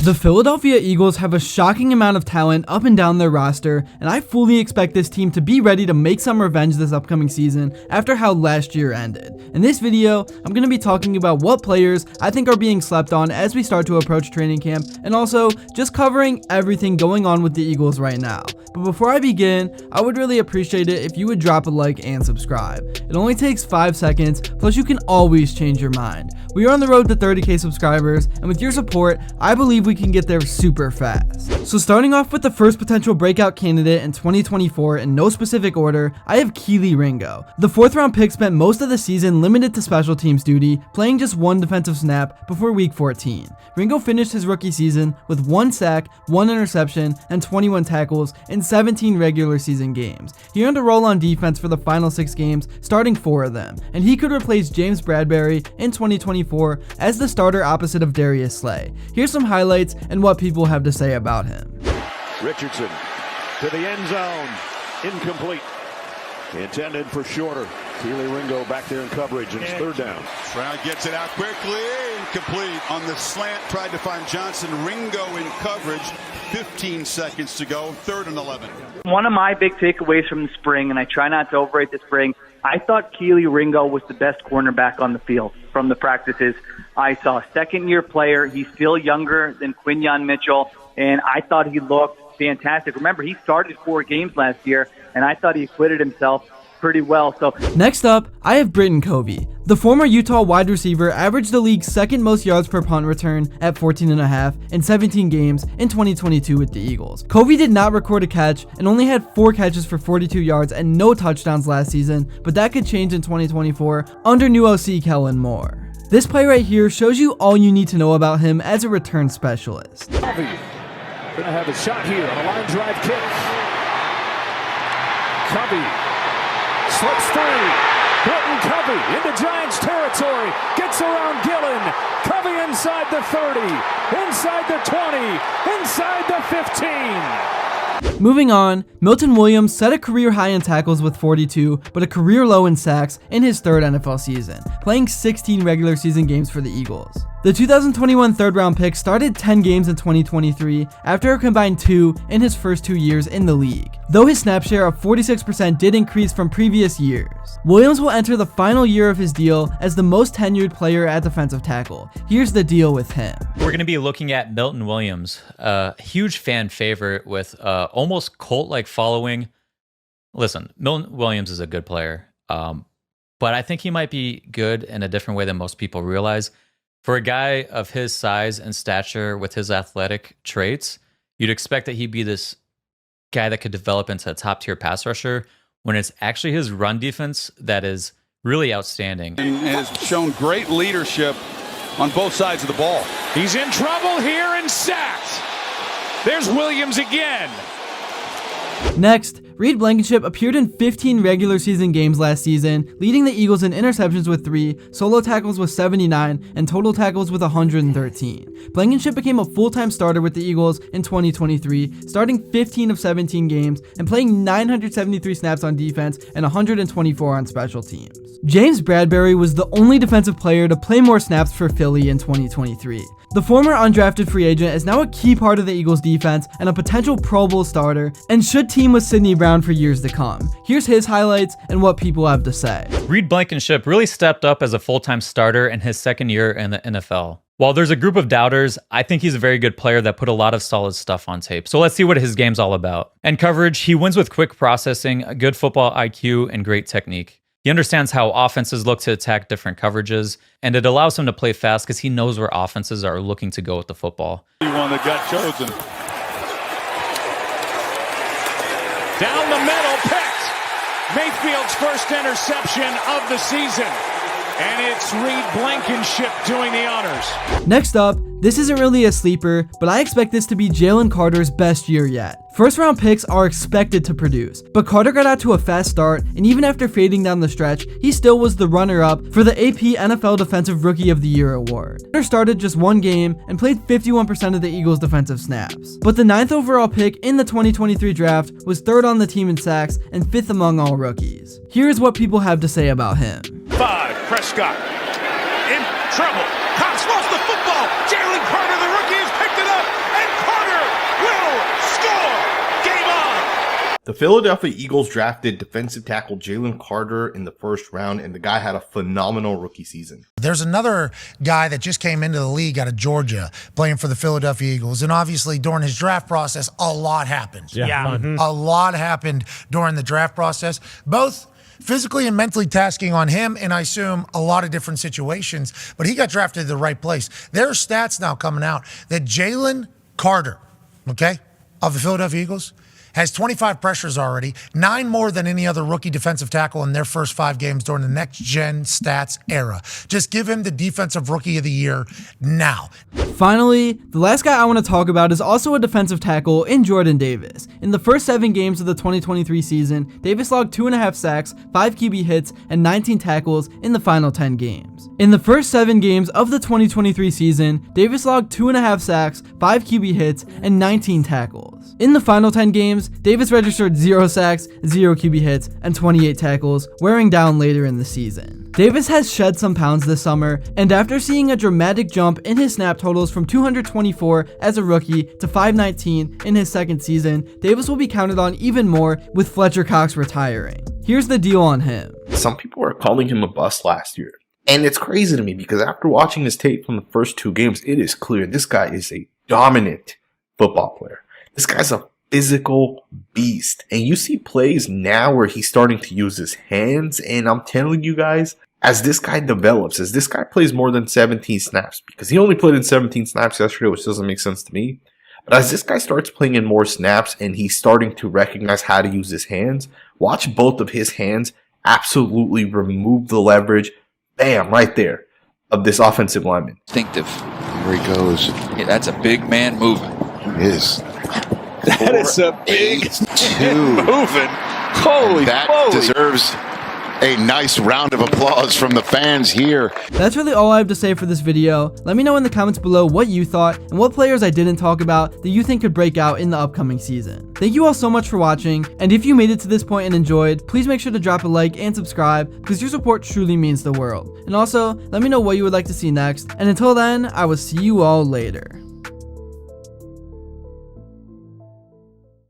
The Philadelphia Eagles have a shocking amount of talent up and down their roster, and I fully expect this team to be ready to make some revenge this upcoming season after how last year ended. In this video, I'm going to be talking about what players I think are being slept on as we start to approach training camp, and also just covering everything going on with the Eagles right now. But before I begin, I would really appreciate it if you would drop a like and subscribe. It only takes 5 seconds, plus you can always change your mind. We are on the road to 30k subscribers, and with your support, I believe we can get there super fast. So starting off with the first potential breakout candidate in 2024 in no specific order, I have Ringo. The 4th round pick spent most of the season limited to special teams duty, playing just 1 defensive snap before week 14. Ringo finished his rookie season with 1 sack, 1 interception, and 21 tackles in 17 regular season games. He earned a role on defense for the final 6 games, starting 4 of them, and he could replace James Bradberry in 2024 as the starter opposite of Darius Slay. Here's some highlights and what people have to say about him. Richardson to the end zone, incomplete. Intended for shorter. Ringo back there in coverage, and it's 3rd down. Stroud gets it out quickly, incomplete. On the slant, tried to find Johnson. Ringo in coverage, 15 seconds to go, 3rd and 11. One of my big takeaways from the spring, and I try not to overrate the spring, I thought Ringo was the best cornerback on the field from the practices I saw. 2nd-year player. He's still younger than Quinyon Mitchell, and I thought he looked fantastic. Remember, he started 4 games last year, and I thought he acquitted himself pretty well. So next up, I have Kobi. The former Utah wide receiver averaged the league's 2nd most yards per punt return at 14.5 in 17 games in 2022 with the Eagles. Kobi did not record a catch and only had 4 catches for 42 yards and no touchdowns last season, but that could change in 2024 under new OC Kellen Moore. This play right here shows you all you need to know about him as a return specialist. Kobi gonna have a shot here on a line drive kick. Kobi slips free. Milton Kobi into Giants territory. Gets around Gillen. Kobi inside the 30. Inside the 20. Inside the 15. Moving on, Milton Williams set a career high in tackles with 42, but a career low in sacks in his 3rd NFL season, playing 16 regular season games for the Eagles. The 2021 3rd round pick started 10 games in 2023 after a combined 2 in his first 2 years in the league, though his snap share of 46% did increase from previous years. Williams will enter the final year of his deal as the most tenured player at defensive tackle. Here's the deal with him. We're going to be looking at Milton Williams, a huge fan favorite with almost cult-like following. Listen, Milton Williams is a good player, but I think he might be good in a different way than most people realize. For a guy of his size and stature with his athletic traits, you'd expect that he'd be this guy that could develop into a top-tier pass rusher when it's actually his run defense that is really outstanding. And has shown great leadership on both sides of the ball. He's in trouble here and sacked. There's Williams again. Next, Blankenship appeared in 15 regular season games last season, leading the Eagles in interceptions with 3, solo tackles with 79, and total tackles with 113. Blankenship became a full-time starter with the Eagles in 2023, starting 15 of 17 games and playing 973 snaps on defense and 124 on special teams. James Bradberry was the only defensive player to play more snaps for Philly in 2023. The former undrafted free agent is now a key part of the Eagles defense and a potential Pro Bowl starter, and should team with Sidney Brown for years to come. Here's his highlights and what people have to say. Blankenship really stepped up as a full-time starter in his 2nd year in the NFL. While there's a group of doubters, I think he's a very good player that put a lot of solid stuff on tape. So let's see what his game's all about. And coverage, he wins with quick processing, a good football IQ, and great technique. He understands how offenses look to attack different coverages, and it allows him to play fast because he knows where offenses are looking to go with the football. One that got chosen. Down the middle, picked. Mayfield's first interception of the season. And it's Blankenship doing the honors. Next up, this isn't really a sleeper, but I expect this to be Jalen Carter's best year yet. 1st round picks are expected to produce, but Carter got out to a fast start, and even after fading down the stretch, he still was the runner-up for the AP NFL Defensive Rookie of the Year award. Carter started just 1 game and played 51% of the Eagles' defensive snaps. But the 9th overall pick in the 2023 draft was 3rd on the team in sacks and 5th among all rookies. Here's what people have to say about him. 5, Prescott in trouble. Cox lost the football. Jalen Carter, the rookie, has picked it up. The Philadelphia Eagles drafted defensive tackle Jalen Carter in the first round, and the guy had a phenomenal rookie season. There's another guy that just came into the league out of Georgia playing for the Philadelphia Eagles, and obviously during his draft process, a lot happened. A lot happened during the draft process, both physically and mentally tasking on him, and I assume a lot of different situations, but he got drafted to the right place. There are stats now coming out that Jalen Carter, of the Philadelphia Eagles, has 25 pressures already, 9 more than any other rookie defensive tackle in their first 5 games during the next-gen stats era. Just give him the Defensive Rookie of the Year now. Finally, the last guy I want to talk about is also a defensive tackle in Jordan Davis. In the first 7 games of the 2023 season, Davis logged 2.5 sacks, 5 QB hits, and 19 tackles in the final 10 games. In the first 7 games of the 2023 season, Davis logged 2.5 sacks, 5 QB hits, and 19 tackles. In the final 10 games, Davis registered 0 sacks, 0 QB hits, and 28 tackles, wearing down later in the season. Davis has shed some pounds this summer, and after seeing a dramatic jump in his snap totals from 224 as a rookie to 519 in his second season, Davis will be counted on even more with Fletcher Cox retiring. Here's the deal on him. Some people are calling him a bust last year. And it's crazy to me because after watching his tape from the first 2 games, it is clear this guy is a dominant football player. This guy's a physical beast. And you see plays now where he's starting to use his hands. And I'm telling you guys, as this guy develops, as this guy plays more than 17 snaps, because he only played in 17 snaps yesterday, which doesn't make sense to me. But as this guy starts playing in more snaps and he's starting to recognize how to use his hands, watch both of his hands absolutely remove the leverage, bam, right there, of this offensive lineman. Instinctive. Here he goes. Yeah, that's a big man moving. It is. That is a big man moving. Holy that moly. Deserves a nice round of applause from the fans here. That's really all I have to say for this video. Let me know in the comments below what you thought and what players I didn't talk about that you think could break out in the upcoming season. Thank you all so much for watching, and if you made it to this point and enjoyed, please make sure to drop a like and subscribe because your support truly means the world. And also, let me know what you would like to see next, and until then, I will see you all later.